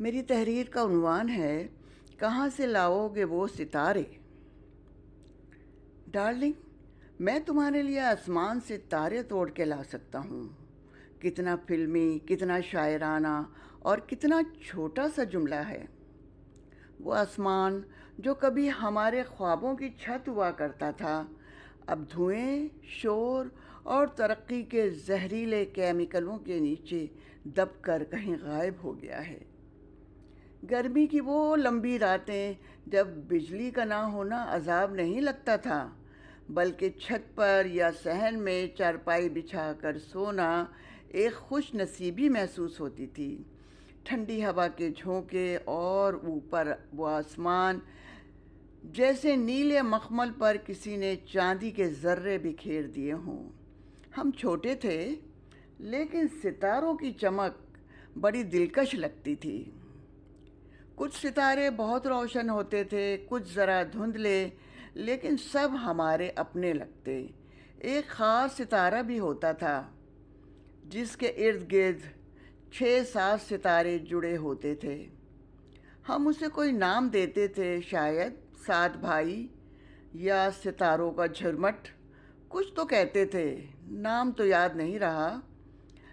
میری تحریر کا عنوان ہے کہاں سے لاؤ گے وہ ستارے۔ ڈارلنگ، میں تمہارے لیے آسمان سے تارے توڑ کے لا سکتا ہوں۔ کتنا فلمی، کتنا شاعرانہ اور کتنا چھوٹا سا جملہ ہے۔ وہ آسمان جو کبھی ہمارے خوابوں کی چھت ہوا کرتا تھا، اب دھوئیں، شور اور ترقی کے زہریلے کیمیکلوں کے نیچے دب کر کہیں غائب ہو گیا ہے۔ گرمی کی وہ لمبی راتیں جب بجلی کا نہ ہونا عذاب نہیں لگتا تھا، بلکہ چھت پر یا صحن میں چارپائی بچھا کر سونا ایک خوش نصیبی محسوس ہوتی تھی۔ ٹھنڈی ہوا کے جھونکے اور اوپر وہ آسمان جیسے نیلے مخمل پر کسی نے چاندی کے ذرے بکھیر دیے ہوں۔ ہم چھوٹے تھے لیکن ستاروں کی چمک بڑی دلکش لگتی تھی۔ کچھ ستارے بہت روشن ہوتے تھے، کچھ ذرا دھندلے، لیکن سب ہمارے اپنے لگتے۔ ایک خاص ستارہ بھی ہوتا تھا جس کے ارد گرد 6-7 ستارے جڑے ہوتے تھے۔ ہم اسے کوئی نام دیتے تھے، شاید 7 بھائی یا ستاروں کا جھرمٹ، کچھ تو کہتے تھے، نام تو یاد نہیں رہا،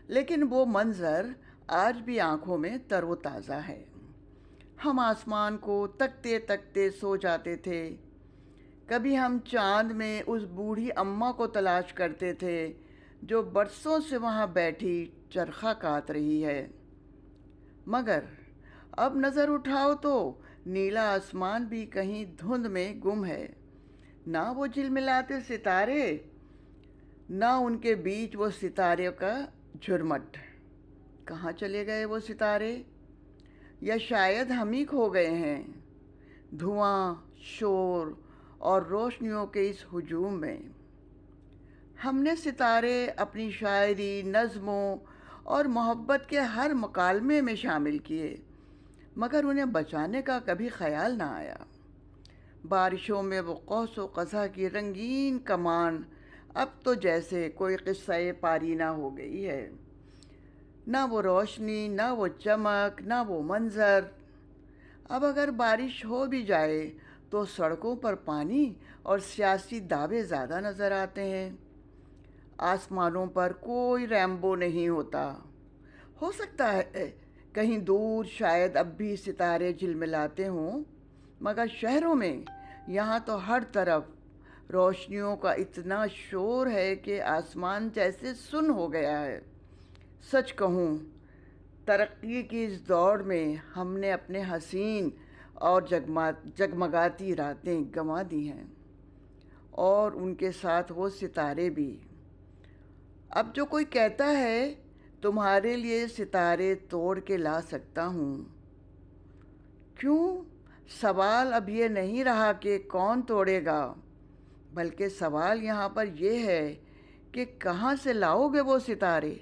لیکن وہ منظر آج بھی آنکھوں میں تر و تازہ ہے۔ ہم آسمان کو تکتے تکتے سو جاتے تھے۔ کبھی ہم چاند میں اس بوڑھی اماں کو تلاش کرتے تھے جو برسوں سے وہاں بیٹھی چرخہ کاٹ رہی ہے، مگر اب نظر اٹھاؤ تو نیلا آسمان بھی کہیں دھند میں گم ہے۔ نہ وہ جھلملاتے ستارے، نہ ان کے بیچ وہ ستارے کا جھرمٹ۔ کہاں چلے گئے وہ ستارے؟ یا شاید ہم ہی کھو گئے ہیں دھواں، شور اور روشنیوں کے اس ہجوم میں۔ ہم نے ستارے اپنی شاعری، نظموں اور محبت کے ہر مکالمے میں شامل کیے، مگر انہیں بچانے کا کبھی خیال نہ آیا۔ بارشوں میں وہ قوس و قزح کی رنگین کمان اب تو جیسے کوئی قصہ پارینہ ہو گئی ہے۔ نہ وہ روشنی، نہ وہ چمک، نہ وہ منظر۔ اب اگر بارش ہو بھی جائے تو سڑکوں پر پانی اور سیاسی دعوے زیادہ نظر آتے ہیں۔ آسمانوں پر کوئی ریمبو نہیں ہوتا۔ ہو سکتا ہے کہیں دور شاید اب بھی ستارے جھلملاتے ہوں، مگر شہروں میں یہاں تو ہر طرف روشنیوں کا اتنا شور ہے کہ آسمان جیسے سن ہو گیا ہے۔ سچ کہوں، ترقی کی اس دوڑ میں ہم نے اپنے حسین اور جگمگاتی راتیں گنوا دی ہیں، اور ان کے ساتھ وہ ستارے بھی۔ اب جو کوئی کہتا ہے تمہارے لیے ستارے توڑ کے لا سکتا ہوں، کیوں؟ سوال اب یہ نہیں رہا کہ کون توڑے گا، بلکہ سوال یہاں پر یہ ہے کہ کہاں سے لاؤ گے وہ ستارے؟